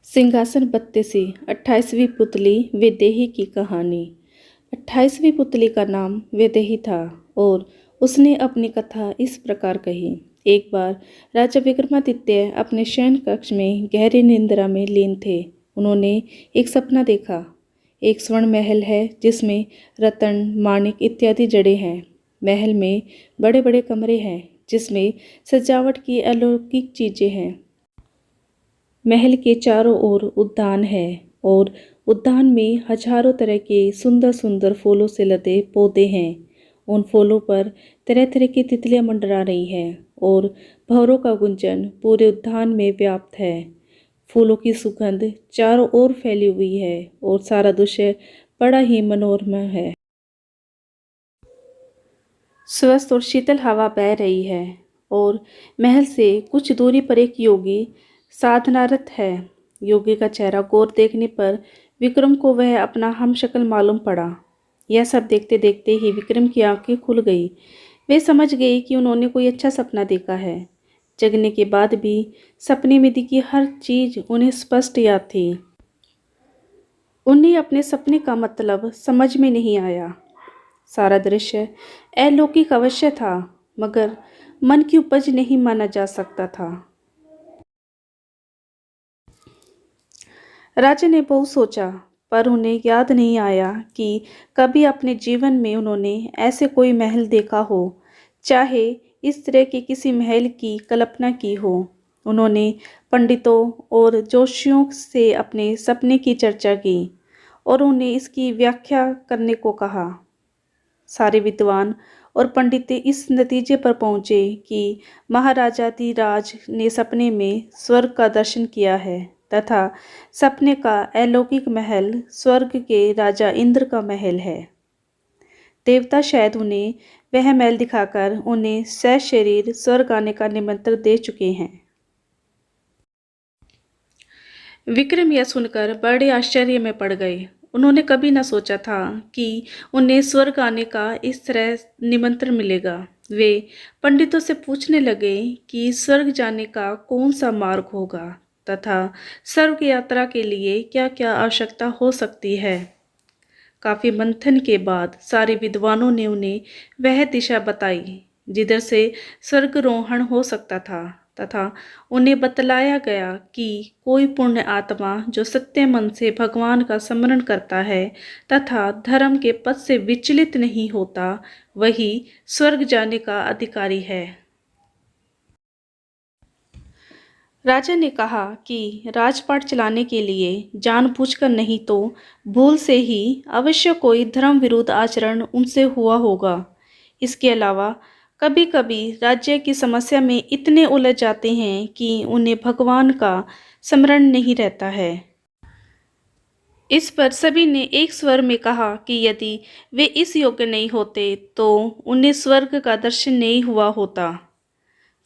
सिंहासन बत्तीसी 28वीं पुतली वैदेही की कहानी। 28वीं पुतली का नाम वैदेही था और उसने अपनी कथा इस प्रकार कही। एक बार राजा विक्रमादित्य अपने शयन कक्ष में गहरी निंद्रा में लीन थे। उन्होंने एक सपना देखा। एक स्वर्ण महल है जिसमें रत्न, माणिक इत्यादि जड़े हैं। महल में बड़े बड़े कमरे हैं जिसमें सजावट की अलौकिक चीज़ें हैं। महल के चारों ओर उद्यान है और उद्यान में हजारों तरह के सुंदर सुंदर फूलों से लदे पौधे हैं। उन फूलों पर तरह तरह की तितलियां मंडरा रही हैं और भंवरों का गुंजन पूरे उद्यान में व्याप्त है। फूलों की सुगंध चारों ओर फैली हुई है और सारा दृश्य बड़ा ही मनोरम है। स्वस्थ और शीतल हवा बह रही है और महल से कुछ दूरी पर एक योगी साधनारत है। योगी का चेहरा गौर देखने पर विक्रम को वह अपना हमशक्ल मालूम पड़ा। यह सब देखते देखते ही विक्रम की आंखें खुल गई। वे समझ गए कि उन्होंने कोई अच्छा सपना देखा है। जगने के बाद भी सपने में दिखी हर चीज उन्हें स्पष्ट याद थी। उन्हें अपने सपने का मतलब समझ में नहीं आया। सारा दृश्य अलौकिक अवश्य था, मगर मन की उपज नहीं माना जा सकता था। राजा ने बहुत सोचा, पर उन्हें याद नहीं आया कि कभी अपने जीवन में उन्होंने ऐसे कोई महल देखा हो, चाहे इस तरह के किसी महल की कल्पना की हो। उन्होंने पंडितों और जोशियों से अपने सपने की चर्चा की और उन्हें इसकी व्याख्या करने को कहा। सारे विद्वान और पंडित इस नतीजे पर पहुँचे कि महाराजाधिराज ने सपने में स्वर्ग का दर्शन किया है तथा सपने का अलौकिक महल स्वर्ग के राजा इंद्र का महल है। देवता शायद उन्हें वह महल दिखाकर उन्हें सशरीर स्वर्ग आने का निमंत्रण दे चुके हैं। विक्रम यह सुनकर बड़े आश्चर्य में पड़ गए। उन्होंने कभी न सोचा था कि उन्हें स्वर्ग आने का इस तरह निमंत्रण मिलेगा। वे पंडितों से पूछने लगे कि स्वर्ग जाने का कौन सा मार्ग होगा तथा स्वर्ग यात्रा के लिए क्या क्या आवश्यकता हो सकती है। काफी मंथन के बाद सारे विद्वानों ने उन्हें वह दिशा बताई जिधर से स्वर्गारोहण हो सकता था तथा उन्हें बतलाया गया कि कोई पुण्य आत्मा जो सत्य मन से भगवान का स्मरण करता है तथा धर्म के पथ से विचलित नहीं होता, वही स्वर्ग जाने का अधिकारी है। राजा ने कहा कि राजपाट चलाने के लिए जानबूझकर नहीं तो भूल से ही अवश्य कोई धर्म विरुद्ध आचरण उनसे हुआ होगा। इसके अलावा कभी कभी राज्य की समस्या में इतने उलझ जाते हैं कि उन्हें भगवान का स्मरण नहीं रहता है। इस पर सभी ने एक स्वर में कहा कि यदि वे इस योग्य नहीं होते तो उन्हें स्वर्ग का दर्शन नहीं हुआ होता।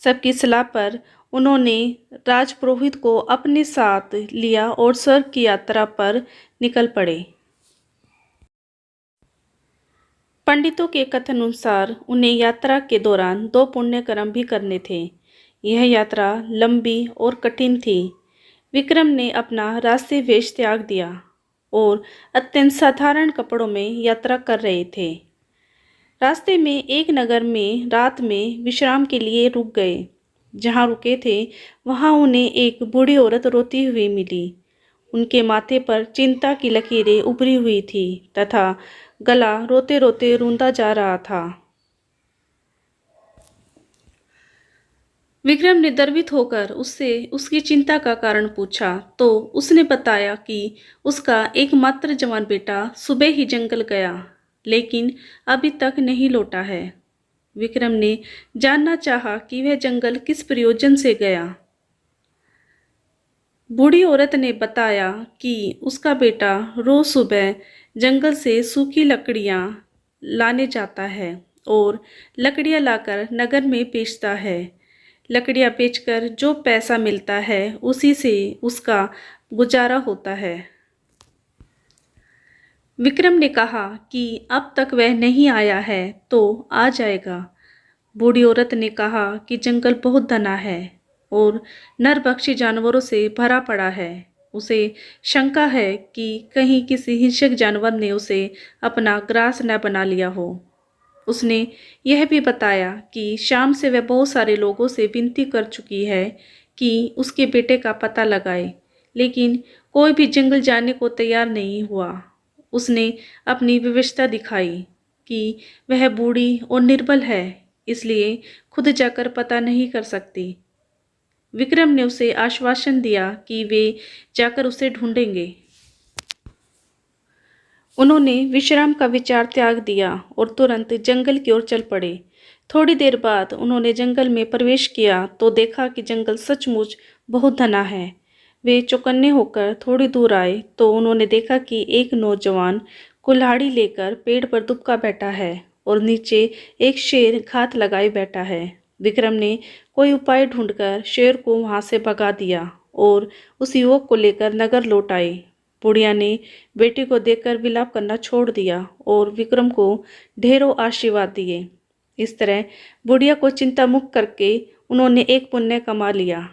सबकी सलाह पर उन्होंने राजपुरोहित को अपने साथ लिया और स्वर्ग की यात्रा पर निकल पड़े। पंडितों के कथन अनुसार उन्हें यात्रा के दौरान 2 पुण्य कर्म भी करने थे। यह यात्रा लंबी और कठिन थी। विक्रम ने अपना राष्ट्रीय वेश त्याग दिया और अत्यंत साधारण कपड़ों में यात्रा कर रहे थे। रास्ते में एक नगर में रात में विश्राम के लिए रुक गए। जहाँ रुके थे वहाँ उन्हें एक बूढ़ी औरत रोती हुई मिली। उनके माथे पर चिंता की लकीरें उभरी हुई थी तथा गला रोते रोते रूंधा जा रहा था। विक्रम ने गर्वित होकर उससे उसकी चिंता का कारण पूछा तो उसने बताया कि उसका एकमात्र जवान बेटा सुबह ही जंगल गया, लेकिन अभी तक नहीं लौटा है। विक्रम ने जानना चाहा कि वह जंगल किस प्रयोजन से गया। बूढ़ी औरत ने बताया कि उसका बेटा रोज सुबह जंगल से सूखी लकड़ियाँ लाने जाता है और लकड़ियाँ लाकर नगर में बेचता है। लकड़ियाँ बेचकर जो पैसा मिलता है उसी से उसका गुजारा होता है। विक्रम ने कहा कि अब तक वह नहीं आया है तो आ जाएगा। बूढ़ी औरत ने कहा कि जंगल बहुत घना है और नर भक्षी जानवरों से भरा पड़ा है। उसे शंका है कि कहीं किसी हिंसक जानवर ने उसे अपना ग्रास न बना लिया हो। उसने यह भी बताया कि शाम से वह बहुत सारे लोगों से विनती कर चुकी है कि उसके बेटे का पता लगाए, लेकिन कोई भी जंगल जाने को तैयार नहीं हुआ। उसने अपनी विवशता दिखाई कि वह बूढ़ी और निर्बल है, इसलिए खुद जाकर पता नहीं कर सकती। विक्रम ने उसे आश्वासन दिया कि वे जाकर उसे ढूंढेंगे। उन्होंने विश्राम का विचार त्याग दिया और तुरंत जंगल की ओर चल पड़े। थोड़ी देर बाद उन्होंने जंगल में प्रवेश किया तो देखा कि जंगल सचमुच बहुत घना है। वे चौकन्ने होकर थोड़ी दूर आए तो उन्होंने देखा कि एक नौजवान कुल्हाड़ी लेकर पेड़ पर दुबका बैठा है और नीचे एक शेर घात लगाए बैठा है। विक्रम ने कोई उपाय ढूंढकर शेर को वहां से भगा दिया और उस युवक को लेकर नगर लौट आए। बुढ़िया ने बेटी को देखकर विलाप करना छोड़ दिया और विक्रम को ढेरों आशीर्वाद दिए। इस तरह बुढ़िया को चिंता मुक्त करके उन्होंने एक पुण्य कमा लिया।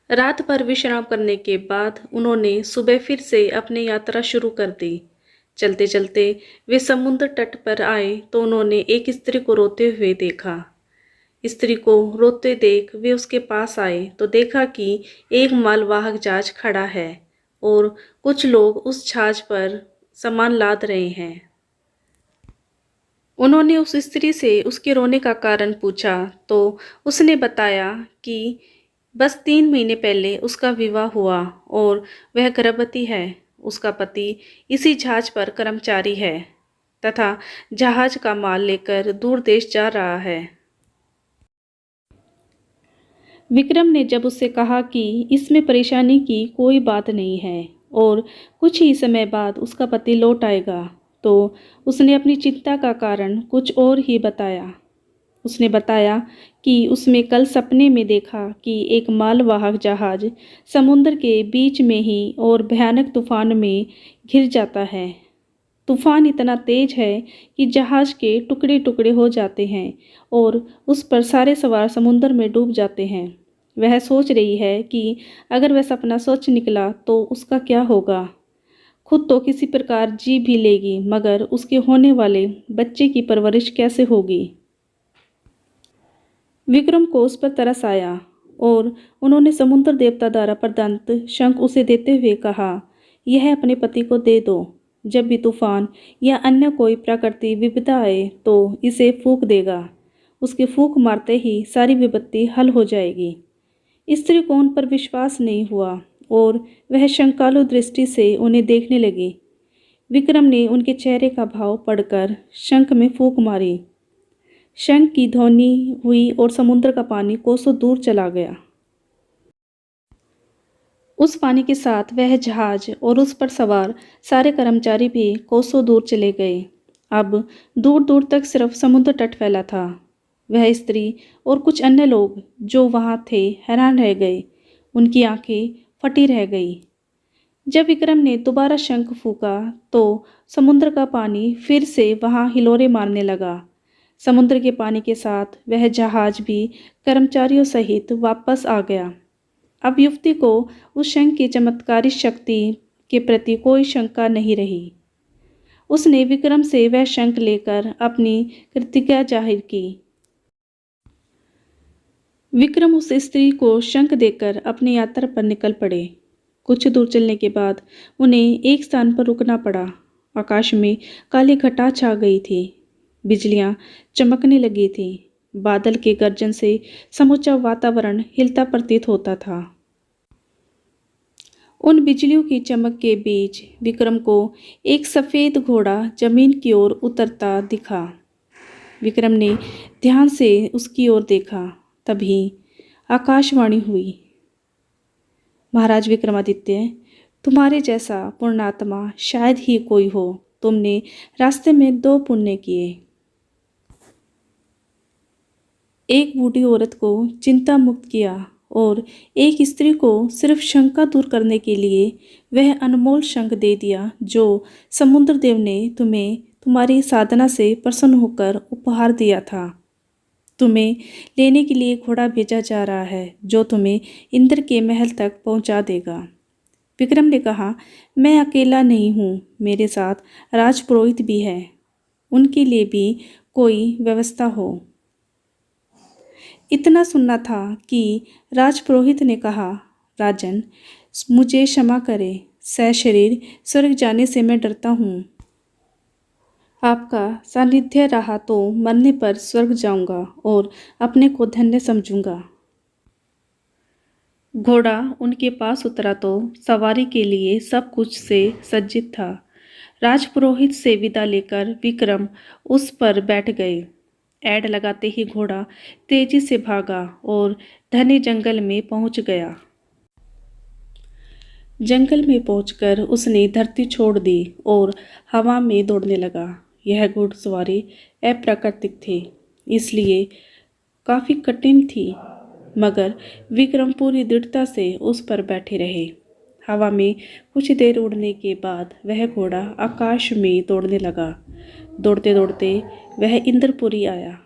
रात भर विश्राम करने के बाद उन्होंने सुबह फिर से अपनी यात्रा शुरू कर दी। चलते चलते वे समुद्र तट पर आए तो उन्होंने एक स्त्री को रोते हुए देखा। स्त्री को रोते देख वे उसके पास आए तो देखा कि एक मालवाहक जहाज खड़ा है और कुछ लोग उस जहाज पर सामान लाद रहे हैं। उन्होंने उस स्त्री से उसके रोने का कारण पूछा तो उसने बताया कि बस 3 महीने पहले उसका विवाह हुआ और वह गर्भवती है। उसका पति इसी जहाज पर कर्मचारी है तथा जहाज का माल लेकर दूर देश जा रहा है। विक्रम ने जब उससे कहा कि इसमें परेशानी की कोई बात नहीं है और कुछ ही समय बाद उसका पति लौट आएगा, तो उसने अपनी चिंता का कारण कुछ और ही बताया। उसने बताया कि उसने कल सपने में देखा कि एक मालवाहक जहाज समुद्र के बीच में ही और भयानक तूफान में घिर जाता है। तूफान इतना तेज है कि जहाज के टुकड़े टुकड़े हो जाते हैं और उस पर सारे सवार समुद्र में डूब जाते हैं। वह सोच रही है कि अगर वह सपना सच निकला तो उसका क्या होगा। खुद तो किसी प्रकार जी भी लेगी, मगर उसके होने वाले बच्चे की परवरिश कैसे होगी। विक्रम को उस पर तरस आया और उन्होंने समुद्र देवता द्वारा प्रदत्त शंख उसे देते हुए कहा, यह अपने पति को दे दो। जब भी तूफान या अन्य कोई प्राकृतिक विपदा आए तो इसे फूंक देगा। उसके फूंक मारते ही सारी विपत्ति हल हो जाएगी। स्त्री को उन पर विश्वास नहीं हुआ और वह शंकालु दृष्टि से उन्हें देखने लगी। विक्रम ने उनके चेहरे का भाव पढ़कर शंख में फूंक मारी। शंख की ध्वनि हुई और समुद्र का पानी कोसों दूर चला गया। उस पानी के साथ वह जहाज और उस पर सवार सारे कर्मचारी भी कोसों दूर चले गए। अब दूर दूर तक सिर्फ समुद्र तट फैला था। वह स्त्री और कुछ अन्य लोग जो वहां थे हैरान रह गए। उनकी आंखें फटी रह गई। जब विक्रम ने दोबारा शंख फूंका तो समुद्र का पानी फिर से वहां हिलोरे मारने लगा। समुद्र के पानी के साथ वह जहाज भी कर्मचारियों सहित वापस आ गया। अब युवती को उस शंख की चमत्कारी शक्ति के प्रति कोई शंका नहीं रही। उसने विक्रम से वह शंख लेकर अपनी कृतज्ञता जाहिर की। विक्रम उस स्त्री को शंख देकर अपनी यात्रा पर निकल पड़े। कुछ दूर चलने के बाद उन्हें एक स्थान पर रुकना पड़ा। आकाश में काली घटा छा गई थी। बिजलियां चमकने लगी थी। बादल के गर्जन से समूचा वातावरण हिलता प्रतीत होता था। उन बिजलियों की चमक के बीच विक्रम को एक सफ़ेद घोड़ा जमीन की ओर उतरता दिखा। विक्रम ने ध्यान से उसकी ओर देखा। तभी आकाशवाणी हुई, महाराज विक्रमादित्य, तुम्हारे जैसा पुण्यात्मा शायद ही कोई हो। तुमने रास्ते में 2 पुण्य किए। एक बूढ़ी औरत को चिंता मुक्त किया और एक स्त्री को सिर्फ शंका दूर करने के लिए वह अनमोल शंख दे दिया जो समुद्र देव ने तुम्हें तुम्हारी साधना से प्रसन्न होकर उपहार दिया था। तुम्हें लेने के लिए घोड़ा भेजा जा रहा है जो तुम्हें इंद्र के महल तक पहुंचा देगा। विक्रम ने कहा, मैं अकेला नहीं हूँ, मेरे साथ राजपुरोहित भी है, उनके लिए भी कोई व्यवस्था हो। इतना सुनना था कि राजपुरोहित ने कहा, राजन, मुझे क्षमा करें, सशरीर स्वर्ग जाने से मैं डरता हूँ। आपका सानिध्य रहा तो मरने पर स्वर्ग जाऊंगा और अपने को धन्य समझूंगा। घोड़ा उनके पास उतरा तो सवारी के लिए सब कुछ से सज्जित था। राजपुरोहित से विदा लेकर विक्रम उस पर बैठ गए। ऐड लगाते ही घोड़ा तेजी से भागा और घने जंगल में पहुंच गया। जंगल में पहुंचकर उसने धरती छोड़ दी और हवा में दौड़ने लगा। यह घुड़सवारी अप्राकृतिक थी, इसलिए काफ़ी कठिन थी, मगर विक्रम पूरी दृढ़ता से उस पर बैठे रहे। हवा में कुछ देर उड़ने के बाद वह घोड़ा आकाश में दौड़ने लगा। दौड़ते दौड़ते वह इंद्रपुरी आया।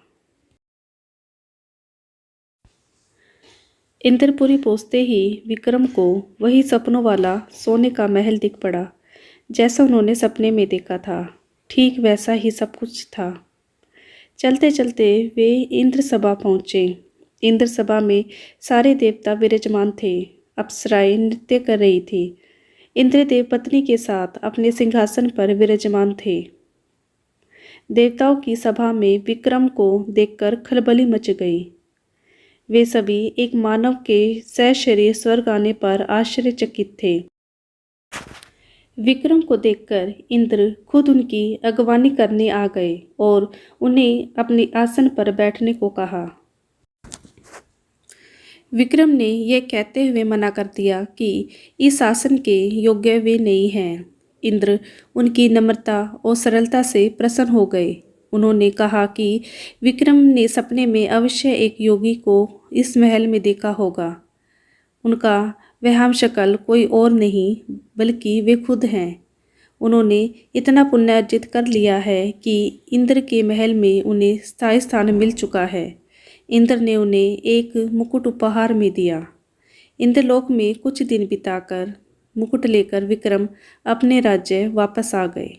इंद्रपुरी पहुंचते ही विक्रम को वही सपनों वाला सोने का महल दिख पड़ा, जैसा उन्होंने सपने में देखा था। ठीक वैसा ही सब कुछ था। चलते चलते वे इंद्र सभा पहुँचे। इंद्र सभा में सारे देवता विराजमान थे। अप्सराएं नृत्य कर रही थी। इंद्रदेव पत्नी के साथ अपने सिंहासन पर विराजमान थे। देवताओं की सभा में विक्रम को देखकर खलबली मच गई। वे सभी एक मानव के सशरीर स्वर्ग आने पर आश्चर्यचकित थे। विक्रम को देखकर इंद्र खुद उनकी अगवानी करने आ गए और उन्हें अपने आसन पर बैठने को कहा। विक्रम ने यह कहते हुए मना कर दिया कि इस आसन के योग्य वे नहीं हैं। इंद्र उनकी नम्रता और सरलता से प्रसन्न हो गए। उन्होंने कहा कि विक्रम ने सपने में अवश्य एक योगी को इस महल में देखा होगा। उनका वह हम शक्ल कोई और नहीं बल्कि वे खुद हैं। उन्होंने इतना पुण्य अर्जित कर लिया है कि इंद्र के महल में उन्हें स्थायी स्थान मिल चुका है। इंद्र ने उन्हें एक मुकुट उपहार में दिया। इंद्रलोक में कुछ दिन बिताकर मुकुट लेकर विक्रम अपने राज्य वापस आ गए।